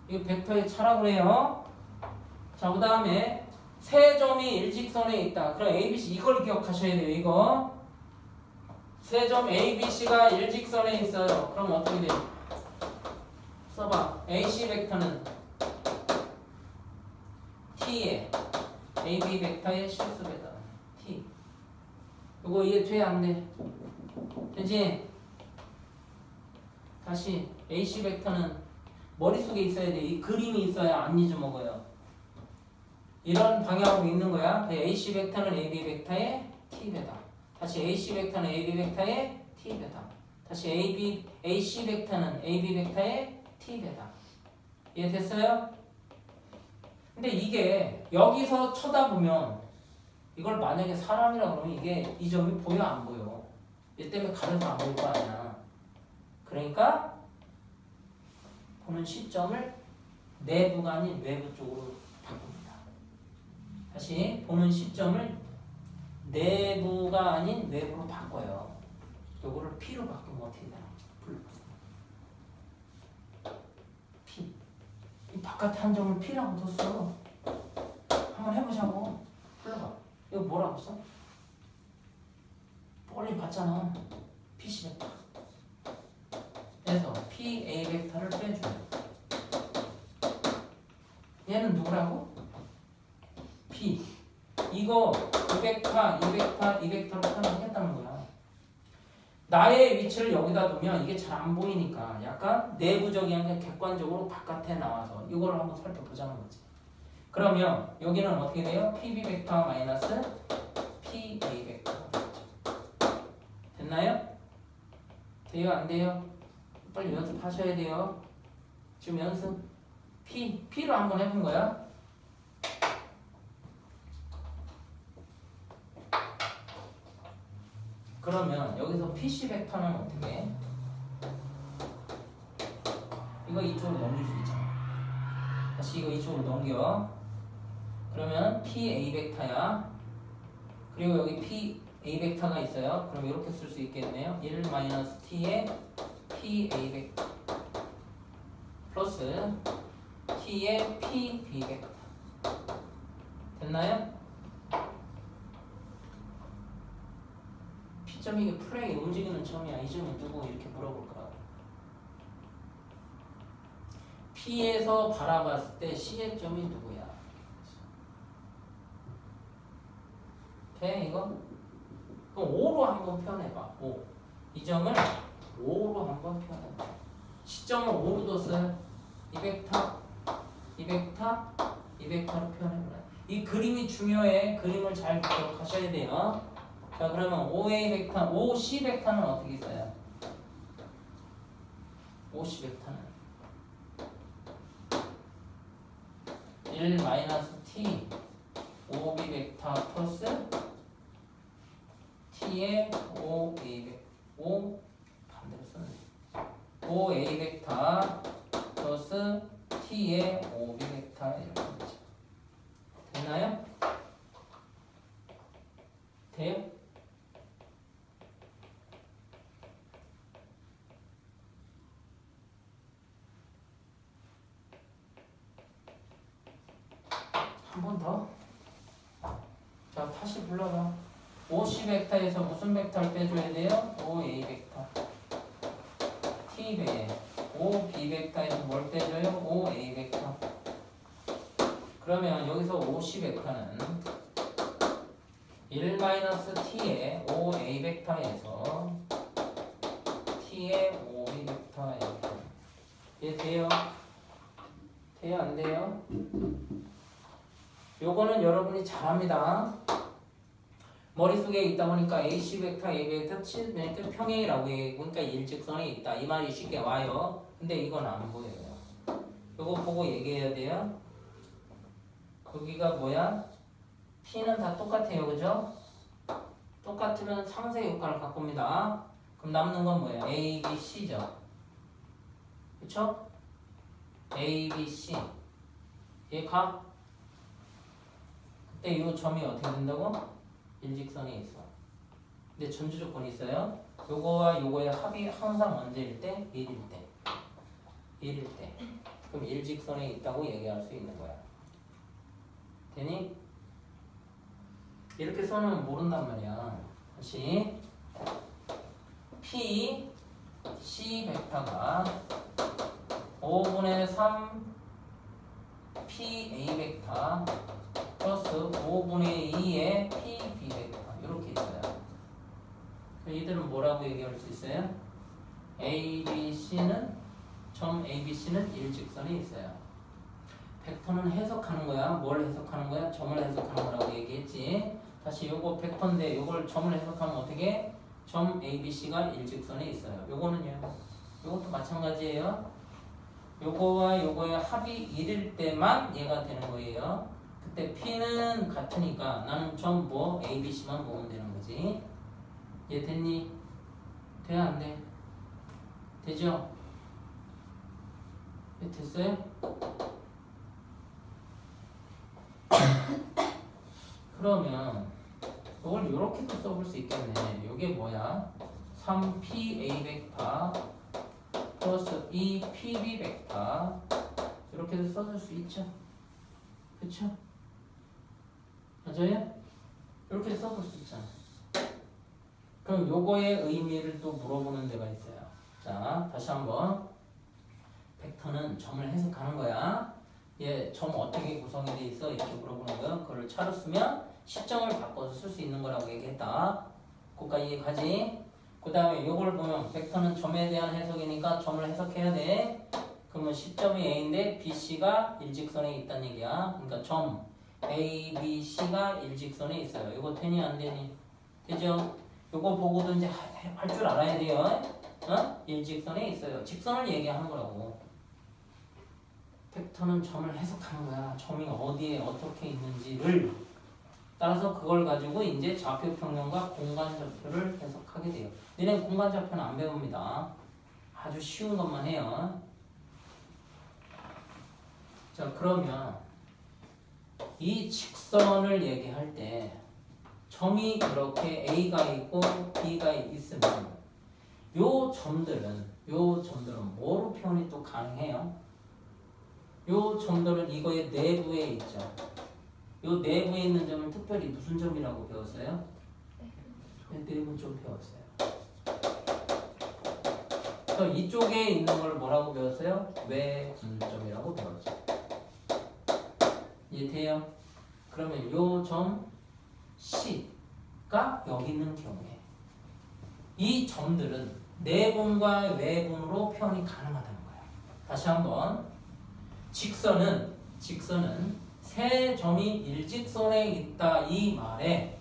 A: 이거 벡터의 차라고 그래요. 자, 그 다음에 세 점이 일직선에 있다. 그럼 ABC 이걸 기억하셔야 돼요. 이거 세 점 ABC가 일직선에 있어요. 그럼 어떻게 돼요? 써봐. AC 벡터는 T에 AB 벡터의 실수배다. T. 이거 이해 안 돼? 되지? 다시 AC 벡터는 머릿속에 있어야 돼. 이 그림이 있어야 안 잊어먹어요. 이런 방향으로 읽는 거야. AC 벡터는 AB 벡터의 T배다. 다시 AC 벡터는 AB 벡터의 T배다. 다시 AC 벡터는 AB 벡터의 T배다. 이해됐어요? 근데 이게 여기서 쳐다보면 이걸 만약에 사람이라 그러면 이게 이 점이 보여 안 보여? 얘 때문에 가려서 안 보일 거 아니야. 그러니까 보는 시점을 내부가 아닌 외부 쪽으로 바꿉니다. 다시 보는 시점을 내부가 아닌 외부로 바꿔요. 요거를 P로 바꾸면 어떻게 되나? 불러보세요. P. 이 바깥에 한 점을 P라고 뒀어. 한번 해보자고. 불러봐. 이거 뭐라고 써? 멀리 봤잖아. PC 벡터. 그래서 PA 벡터를 빼줘요. 얘는 누구라고? P. 이거 이 벡터, 이 벡터로 표현하겠다는 거야. 나의 위치를 여기다 두면 이게 잘 안 보이니까 약간 내부적인 게 객관적으로 바깥에 나와서 이걸 한번 살펴보자는 거지. 그러면 여기는 어떻게 돼요? PB 벡터 마이너스 PA 벡터. 됐나요? 돼요? 안 돼요? 빨리 연습하셔야 돼요. 지금 연습 P로 한번 해본 거야. 그러면 여기서 PC 벡터는 어떻게 해? 이거 이쪽으로 넘길 수 있잖아. 다시 이거 이쪽으로 넘겨. 그러면 PA 벡터야. 그리고 여기 PA 벡터가 있어요. 그럼 이렇게 쓸 수 있겠네요. 1-t의 PA 벡터 플러스 T의 PB 벡터. 됐나요? P점이 이게 플레이 움직이는 점이야. 이 점이 누구? 이렇게 물어볼 거야. P에서 바라봤을 때 C의 점이 누구야? 돼 이거? 그럼 5로 한번 표현해봐. 5. 이 점을 5로 한번 표현해봐. 시점을 5로 뒀어요. 이 벡터, 이 벡터, 이 벡터로 표현해보라. 이 그림이 중요해. 그림을 잘 기억하셔야 돼요. 자, 그러면 OA 벡터, OC 벡터는 어떻게 있어요? OC 벡터는 1-t OB 벡터 플러스 T의 OA 벡터, O 반대로 썼네. OA 벡터 플러스 T의 OB 벡터 이렇게 되죠. 됐나요? 돼요? 한 번 더. 자, 다시 불러봐. OC 벡터에서 무슨 벡터를 빼줘야 돼요? OA 벡터. T배. OB 벡터에서 뭘 빼줘요? OA 벡터. 그러면 여기서 OC 벡터는 1-t의 OA 벡터에서 t의 OB 벡터에서 이해 돼요? 돼요? 안 돼요? 요거는 여러분이 잘합니다. 머릿속에 있다 보니까 AC 벡터, A 벡터, 칠면적 평행이라고 해. 그러니까 일직선에 있다. 이 말이 쉽게 와요. 근데 이건 안 보여요. 요거 보고 얘기해야 돼요. 거기가 뭐야? P는 다 똑같아요. 그죠? 똑같으면 상세 효과를 갖고 옵니다. 그럼 남는 건 뭐예요? A, B, C죠. 그쵸? A, B, C. 얘 가? 그때 이 점이 어떻게 된다고? 일직선에 있어. 근데 전주 조건이 있어요. 요거와 요거의 합이 항상 언제일 때? 1일 때. 1일 때. 그럼 일직선에 있다고 얘기할 수 있는 거야. 되니? 이렇게 써놓으면 모른단 말이야. 다시 P, C 벡터가 5분의 3 P, A 벡터 플러스 5분의 2의 P, B 벡터 이렇게 있어요. 이들은 뭐라고 얘기할 수 있어요? A, B, C는 점 A, B, C는 일직선에 있어요. 벡터는 해석하는 거야. 뭘 해석하는 거야? 점을 해석하는 거라고 얘기했지. 다시 요거 벡터인데 요걸 점을 해석하면 어떻게? 점 A, B, C가 일직선에 있어요. 요거는요. 요것도 마찬가지예요. 요거와 요거의 합이 1일 때만 얘가 되는 거예요. 그때 P는 같으니까 나는 점 뭐 A, B, C만 보면 되는 거지. 얘 됐니? 돼? 안 돼? 되죠? 얘 됐어요? 그러면 이걸 이렇게도 써볼 수 있겠네. 이게 뭐야? 3PA 벡터 플러스 2PB 벡터 이렇게도 써줄 수 있죠. 그쵸? 맞아요? 이렇게 써볼 수 있잖아. 그럼 요거의 의미를 또 물어보는 데가 있어요. 자, 다시 한번 벡터는 점을 해석하는 거야. 얘 점 어떻게 구성이 돼 있어? 이렇게 물어보는 거야. 그걸 차로 쓰면 시점을 바꿔서 쓸 수 있는 거라고 얘기했다. 그거까지 이해가지? 그 다음에 요걸 보면 벡터는 점에 대한 해석이니까 점을 해석해야 돼. 그러면 시점이 A인데 BC가 일직선에 있다는 얘기야. 그러니까 점 A, B, C가 일직선에 있어요. 이거 되니 안 되니? 되죠? 요거 보고도 이제 할 줄 알아야 돼요. 어? 일직선에 있어요. 직선을 얘기하는 거라고. 벡터는 점을 해석하는 거야. 점이 어디에 어떻게 있는지를 따라서 그걸 가지고 이제 좌표 평면과 공간 좌표를 해석하게 돼요. 얘는 공간 좌표는 안 배웁니다. 아주 쉬운 것만 해요. 자, 그러면 이 직선을 얘기할 때 점이 이렇게 A가 있고 B가 있으면 요 점들은 뭐로 표현이 또 가능해요? 요 점들은 이거의 내부에 있죠. 요 내부에 있는 점을 특별히 무슨 점이라고 배웠어요? 내부 점 배웠어요. 그럼 이쪽에 있는 걸 뭐라고 배웠어요? 외분점이라고 배웠죠. 이해돼요? 그러면 요 점 C가 여기 있는 경우에 이 점들은 내분과 외분으로 표현이 가능하다는 거야. 다시 한번 직선은 세 점이 일직선에 있다 이 말에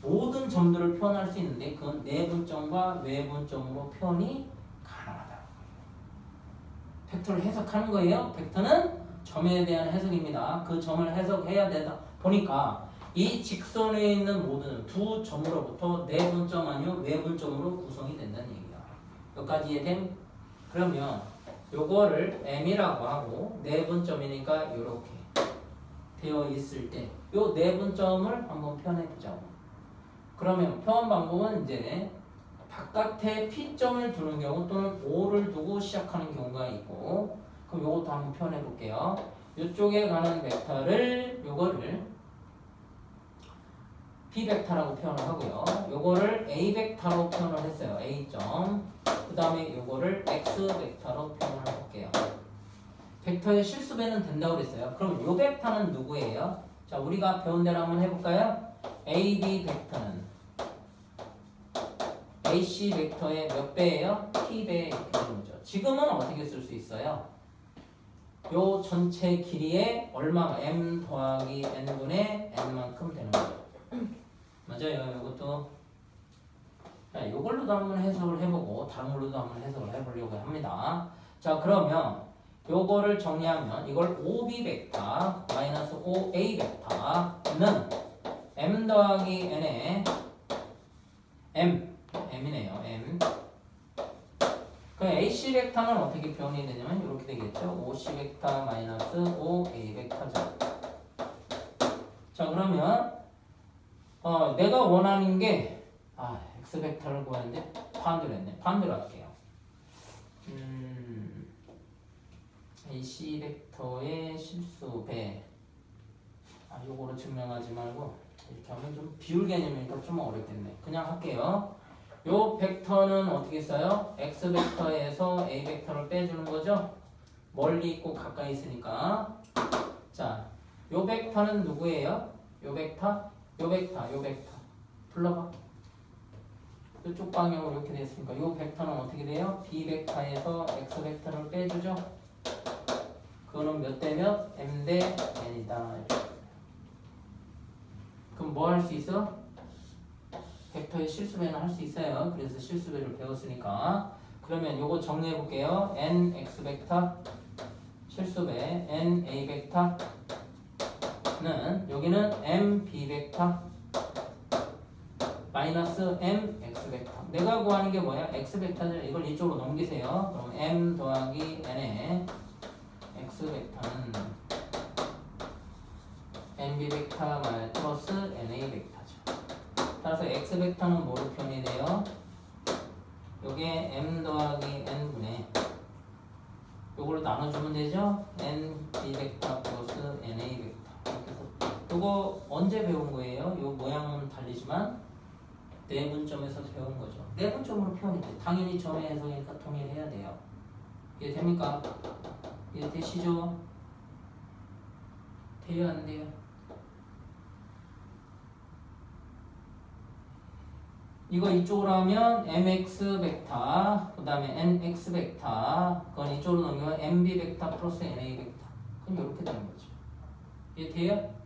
A: 모든 점들을 표현할 수 있는데 그건 내분점과 외분점으로 표현이 가능하다는 거예요. 벡터를 해석하는 거예요. 벡터는 점에 대한 해석입니다. 그 점을 해석해야 되다 보니까 이 직선에 있는 모든 두 점으로부터 내분점 아니요 외분점으로 구성이 된다는 얘기야. 여기까지 이해됨? 그러면 요거를 M이라고 하고 내분점이니까 이렇게 되어 있을 때 요 내분점을 한번 표현해 보자고. 그러면 표현 방법은 이제 바깥에 P점을 두는 경우 또는 O를 두고 시작하는 경우가 있고, 그럼 요것도 한번 표현해 볼게요. 요쪽에 가는 벡터를 요거를 B 벡터라고 표현을 하고요. 요거를 A 벡터로 표현을 했어요. A점. 그 다음에 요거를 X 벡터로 표현을 할게요. 벡터의 실수배는 된다고 그랬어요. 그럼 요 벡터는 누구예요? 자, 우리가 배운 대로 한번 해볼까요? AB 벡터는 AC 벡터의 몇 배예요? T배 이렇게 되는 거죠. 지금은 어떻게 쓸 수 있어요? 요 전체 길이의 얼마? M 더하기 N분의 N만큼 되는 거죠. 맞아요. 이것도. 자, 요걸로도 한번 해석을 해보고 다른 걸로도 한번 해석을 해보려고 합니다. 자, 그러면 요거를 정리하면 이걸 OB 벡터 마이너스 OA 벡터는 M 더하기 N의 M이네요. M. 그 AC 벡터는 어떻게 표현이 되냐면 이렇게 되겠죠. OC 벡터 마이너스 OA 벡터죠. 자, 그러면 내가 원하는 게 X 벡터를 구하는데 반대로 했네. 반대로 할게요. AC 벡터의 실수배. 요거로 증명하지 말고 이렇게 하면 좀 비율 개념이니까 좀 어렵겠네. 그냥 할게요. 요 벡터는 어떻게 써요? X 벡터에서 A 벡터를 빼주는 거죠? 멀리 있고 가까이 있으니까. 자, 요 벡터는 누구예요? 요 벡터? 요 벡터. 불러봐. 이쪽 방향으로 이렇게 됐으니까 요 벡터는 어떻게 돼요? B 벡터에서 X 벡터를 빼주죠? 그거는 몇 대 몇? M 대 N이다. 그럼 뭐 할 수 있어? 벡터의 실수배는 할 수 있어요. 그래서 실수배를 배웠으니까. 그러면 요거 정리해 볼게요. N X 벡터 실수배 N A 벡터는 여기는 M B 벡터 마이너스 M X 벡터. 내가 구하는 게 뭐야? X 벡터를 이걸 이쪽으로 넘기세요. 그럼 M 더하기 N의 X 벡터는 NB 벡터 플러스 NA 벡터죠. 따라서 X 벡터는 뭐로 표현이 돼요? 요게 M 더하기 N분의 요걸로 나눠주면 되죠? NB 벡터 플러스 NA 벡터. 이렇게 해서 요거 언제 배운 거예요? 요 모양은 달리지만 내분점에서 배운 거죠. 내분점으로 표현이 돼. 당연히 점의 해석이니까 통일해야 돼요. 이해됩니까? 이해되시죠? 돼요, 안 돼요? 이거 이쪽으로 하면 mx 벡터, 그 다음에 nx 벡터, 그건 이쪽으로 넘기면 mb 벡터 플러스 na 벡터. 그럼 이렇게 되는 거죠. 이해돼요?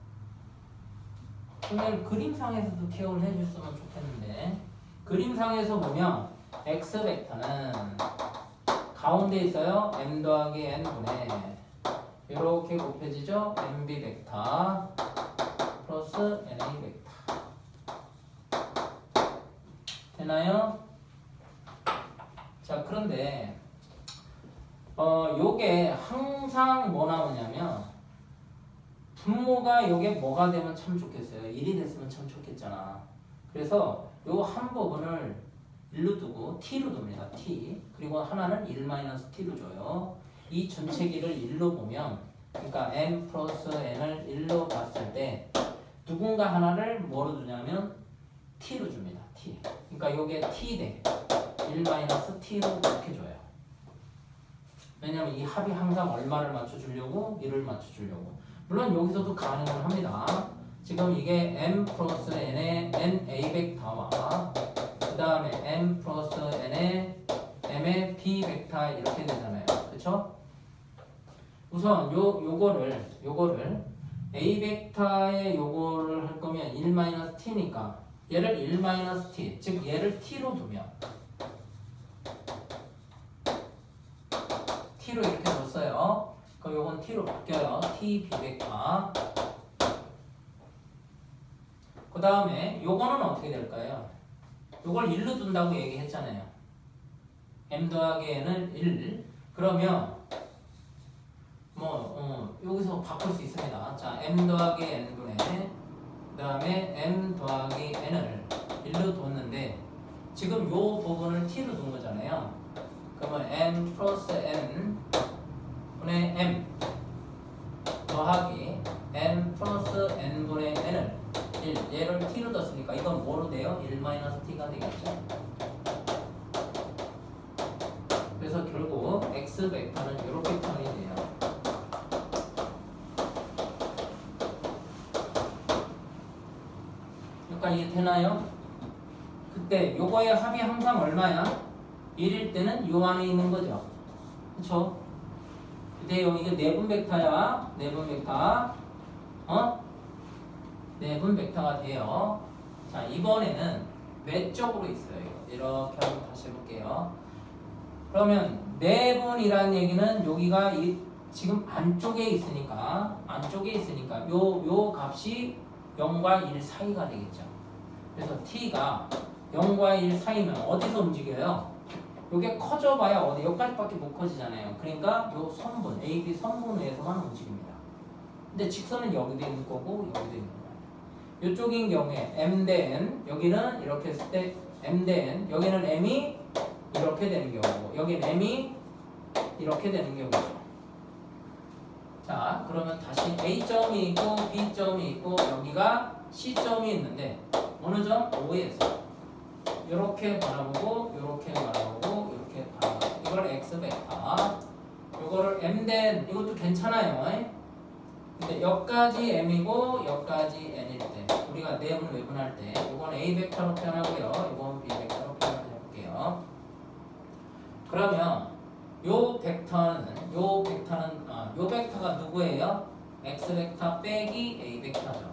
A: 오늘 그림상에서도 기억을 해줬으면 좋겠는데, 그림상에서 보면 x 벡터는 가운데 있어요. m 더하기 n분의 이렇게 곱해지죠. mb 벡터 플러스 na 벡터. 되나요? 자, 그런데 요게 항상 뭐 나오냐면 분모가 요게 뭐가 되면 참 좋겠어요. 1이 됐으면 참 좋겠잖아. 그래서 요 한 부분을 1로 두고 t로 둡니다. t. 그리고 하나는 1-t로 줘요. 이 전체 길을 1로 보면, 그러니까 m 플러스 n을 1로 봤을 때 누군가 하나를 뭐로 두냐면 t로 줍니다. t. 그러니까 요게 t 대 1-t로 이렇게 줘요. 왜냐면 이 합이 항상 얼마를 맞춰주려고? 1을 맞춰주려고. 물론 여기서도 가능을 합니다. 지금 이게 m 플러스 n의 na 벡터와 그 다음에 m 플러스 n의 m의 b 벡터 이렇게 되잖아요. 그쵸? 우선 요거를 a 벡터에 요거를 할 거면 1-t니까 얘를 1-t, 즉 얘를 t로 두면 t로 이렇게 뒀어요. 그럼 요건 t로 바뀌어요. t b 벡터. 그 다음에 요거는 어떻게 될까요? 요걸 1로 둔다고 얘기했잖아요. m 더하기 n을 1. 그러면 여기서 바꿀 수 있습니다. 자, m 더하기 n분의 그 다음에 m 더하기 n을 1로 뒀는데 지금 요 부분을 t로 둔 거잖아요. 그러면 m 플러스 n 분의 m 더하기 m 플러스 n분의 n을 1, 얘를 t로 뒀으니까 이건 뭐로 돼요? 1-t가 되겠죠. 그래서 결국 x 벡터는 이렇게 표현이 돼요. 이해되나요? 그때 요거의 합이 항상 얼마야? 1일 때는 요 안에 있는 거죠. 그쵸? 근데요, 이게 내분 벡터야. 내분 벡터. 내분 벡터가 돼요. 자, 이번에는 외적으로 있어요. 이렇게 한번 다시 해볼게요. 그러면 내분이라는 얘기는 여기가 지금 안쪽에 있으니까 요 값이 0과 1 사이가 되겠죠. 그래서 t가 0과 1 사이면 어디서 움직여요? 요게 커져봐야 어디 여기까지밖에 못 커지잖아요. 그러니까 요 선분 AB 선분에서만 움직입니다. 근데 직선은 여기도 있는 거고 여기도 있는 거예요. 이쪽인 경우에 m 대 n, 여기는 이렇게 했을 때 m 대 n, 여기는 m이 이렇게 되는 경우고 여기는 m이 이렇게 되는 경우죠. 자, 그러면 다시 A점이 있고 B점이 있고 여기가 C점이 있는데 어느 점? O에서 이렇게 바라보고 이렇게 바라보고 이렇게 바라보고 이걸 X벡터, 이거를 M 된 이것도 괜찮아요. 근데 여기까지 M이고 여기까지 N일 때 우리가 내분 외분할 때 이건 A 벡터로 표현하고요. 이건 B 벡터로 표현해볼게요. 그러면 요 벡터가 누구예요? X 벡터 빼기 A 벡터죠.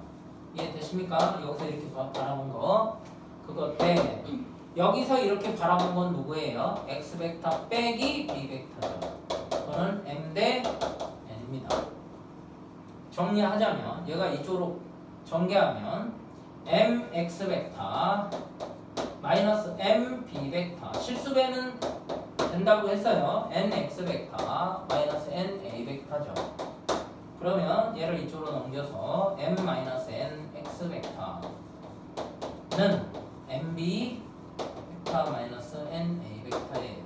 A: 이해되십니까? 여기서 이렇게 바라본 거 그거 때 여기서 이렇게 바라본 건 누구예요? X 벡터 빼기 B 벡터죠. 그거는 M 대 N입니다. 정리하자면 얘가 이쪽으로 전개하면 M X 벡터 마이너스 M B 벡터 실수배는 된다고 했어요. N X 벡터 마이너스 N A 벡터죠. 그러면 얘를 이쪽으로 넘겨서 M 마이너스 N X 벡터는 M B 벡터 마이너스 N A 벡터예요.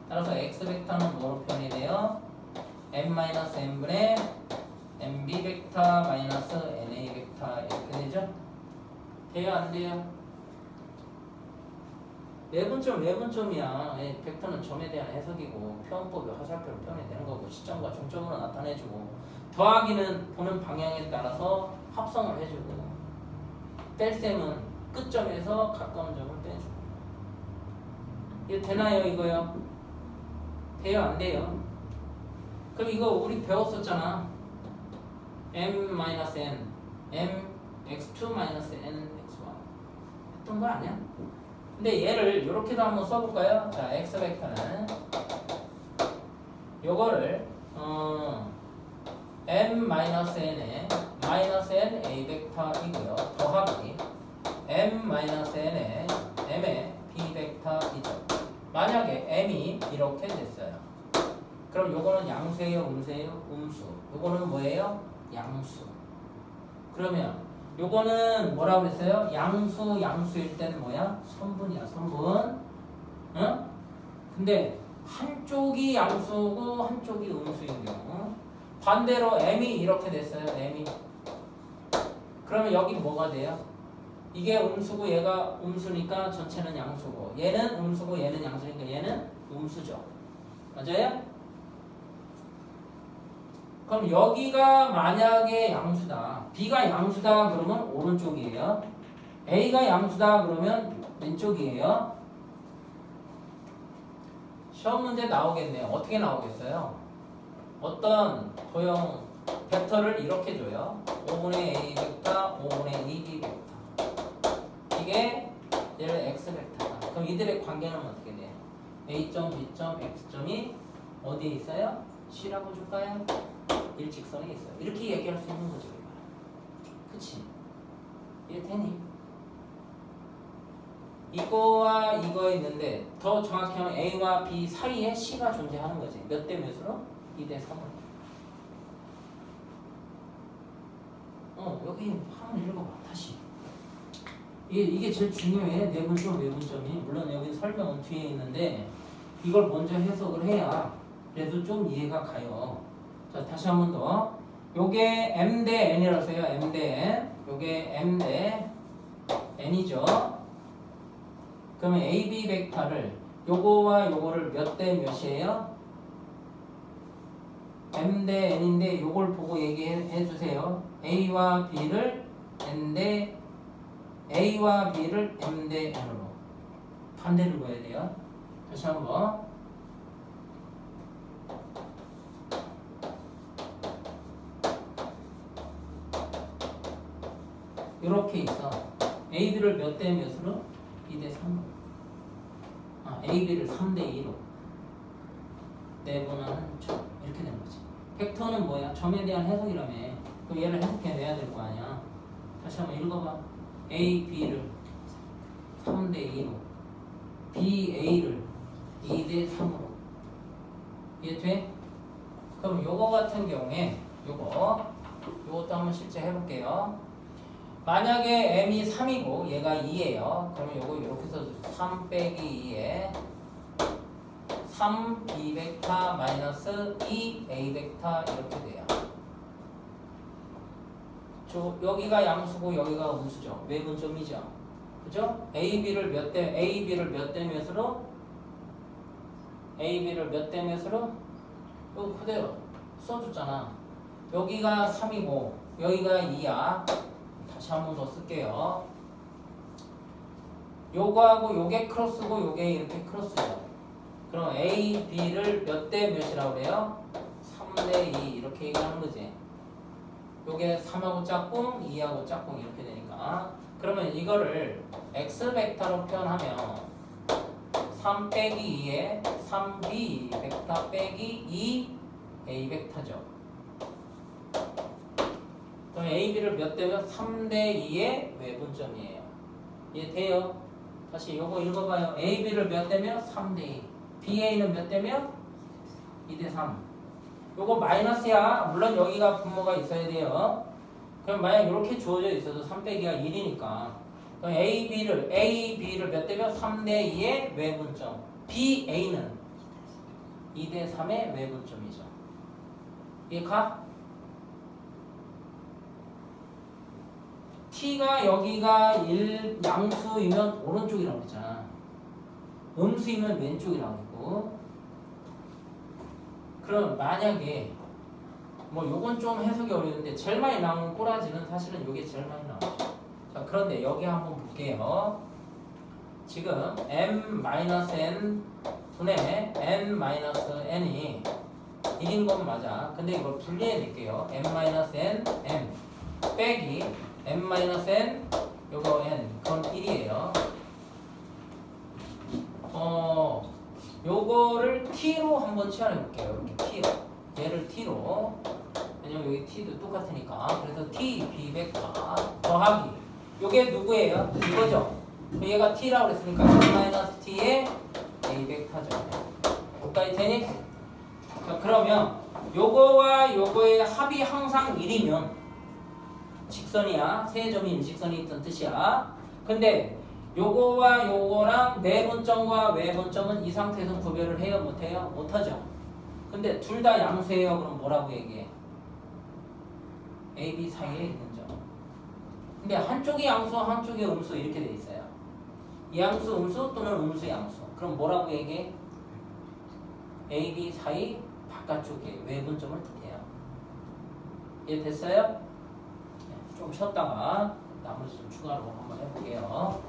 A: 따라서 X 벡터는 뭐로 표현이 돼요? M 마이너스 N분의 M B 벡터 마이너스 N A 벡터 이렇게 되죠? 돼요? 안 돼요? 내분점이야. 벡터는 점에 대한 해석이고 표현법이 화살표로 표현이 되는 거고 시점과 중점으로 나타내주고 더하기는 보는 방향에 따라서 합성을 해주고 뺄셈은 끝점에서 가까운 점을 빼주고 이거 되나요? 이거요? 돼요? 안 돼요? 그럼 이거 우리 배웠었잖아. M-N M x2-N x1 했던 거 아니야? 근데 얘를 이렇게도 한번 써볼까요? 자, x 벡터는 요거를 m-n에 -n a 벡터이고요. 더하기 m-n에 m의 b 벡터이죠. 만약에 m이 이렇게 됐어요. 그럼 요거는 양수예요, 음수예요? 음수. 요거는 뭐예요? 양수. 그러면 요거는 뭐라고 그랬어요? 양수일 때는 뭐야? 선분이야, 선분. 응? 근데 한쪽이 양수고 한쪽이 음수인 경우 반대로 m이 이렇게 됐어요. m이. 그러면 여기 뭐가 돼요? 이게 음수고 얘가 음수니까 전체는 양수고 얘는 음수고 얘는 양수니까 얘는 음수죠. 맞아요? 그럼 여기가 만약에 양수다, B가 양수다 그러면 오른쪽이에요. A가 양수다 그러면 왼쪽이에요. 시험 문제 나오겠네요. 어떻게 나오겠어요? 어떤 도형 벡터를 이렇게 줘요. 5분의 A 벡터, 5분의 2B 벡터. 이게 얘를 X 벡터다. 그럼 이들의 관계는 어떻게 돼요? A점, B점, X점이 어디에 있어요? C라고 줄까요? 일직선에 있어요. 이렇게 얘기할 수 있는 거죠. 그치? 이해되니? 이거와 이거 있는데 더 정확히 하면 A와 B 사이에 C가 존재하는 거지. 몇 대 몇으로? 2대 3으로. 여기 한번 읽어봐. 다시. 이게 제일 중요해. 내분점, 외분점이. 물론 여기 설명은 뒤에 있는데 이걸 먼저 해석을 해야 그래도 좀 이해가 가요. 자, 다시 한 번 더. 요게 M 대 N이라고 써요. M 대 N. 요게 M 대 N이죠. 그러면 AB 벡터를 요거와 요거를 몇 대 몇이에요? M 대 N인데 요걸 보고 얘기해 주세요. A와 B를 N 대 A와 B를 M 대 N으로 반대를 보여야 돼요. 다시 한번. 이렇게 있어. A, B를 몇 대 몇으로? 2대 3으로. A, B를 3대 2로 내분하는 점. 이렇게 된 거지. 벡터는 뭐야? 점에 대한 해석이라며. 그럼 얘를 해석해내야 될 거 아니야. 다시 한번 읽어봐. A, B를 3대 2로 B, A를 2대 3으로. 이해돼? 그럼 요거 같은 경우에 요것도 한번 실제 해볼게요. 만약에 M이 3이고 얘가 2예요. 그러면 요거 이렇게 써주세요. 3 빼기 2에 3 B벡터 마이너스 2 A벡터 이렇게 돼요. 여기가 양수고 여기가 음수죠. 외분점이죠. 그죠? A, B를 몇 대 몇으로? A, B를 몇 대 몇으로? 이거 그대로 써줬잖아. 여기가 3이고 여기가 2야. 다시 한 번 더 쓸게요. 요거하고 요게 크로스고 요게 이렇게 크로스죠. 그럼 A, B를 몇 대 몇이라고 그래요? 3대 2 이렇게 얘기하는 거지. 요게 3하고 짝꿍, 2하고 짝꿍 이렇게 되니까. 그러면 이거를 X벡터로 표현하면 3 빼기 2에 3B 벡터 빼기 2A 벡터죠. 그럼 A, B를 몇 대면 3대 2의 외분점이에요. 이해돼요? 다시 요거 읽어봐요. A, B를 몇 대면 3대 2. B, A는 몇 대면 2대 3. 요거 마이너스야. 물론 여기가 분모가 있어야 돼요. 그럼 만약 이렇게 주어져 있어도 3 빼기가 1이니까 그럼 A, B를 몇 대면 3대 2의 외분점. B, A는 2대 3의 외분점이죠. 이해 가? T가 여기가 양수이면 오른쪽이라고 그랬잖아. 음수이면 왼쪽이라고 했고. 그럼 만약에 뭐 요건 좀 해석이 어려운데 제일 많이 나오는 꼬라지는 사실은 요게 제일 많이 나오죠. 자, 그런데 여기 한번 볼게요. 지금 m-n 분의 n-n이 1인 건 맞아. 근데 이걸 분리해낼게요. m-n, m 빼기 m-n 요거 n 그건 1이에요. 요거를 t로 한번 치환해볼게요. 이렇게 t로. 얘를 t로. 왜냐면 여기 t도 똑같으니까. 그래서 t, b 벡터 더하기. 요게 누구예요? 이거죠. 얘가 t라고 그랬으니까 m-t의 a 벡터죠. 여기까지 되니? 자, 그러면 요거와 요거의 합이 항상 1이면 직선이야. 세 점이 일직선이 있던 뜻이야. 근데 요거와 요거랑 내분점과 외분점은 이 상태에서 구별을 해요? 못해요? 못하죠. 근데 둘 다 양수예요. 그럼 뭐라고 얘기해? A, B 사이에 있는 점. 근데 한쪽이 양수, 한쪽이 음수 이렇게 돼 있어요. 양수, 음수 또는 음수, 양수. 그럼 뭐라고 얘기해? A, B 사이 바깥쪽에 외분점을 뜻해요. 이해됐어요? 좀 쉬었다가 나머지 좀 추가로 한번 해볼게요.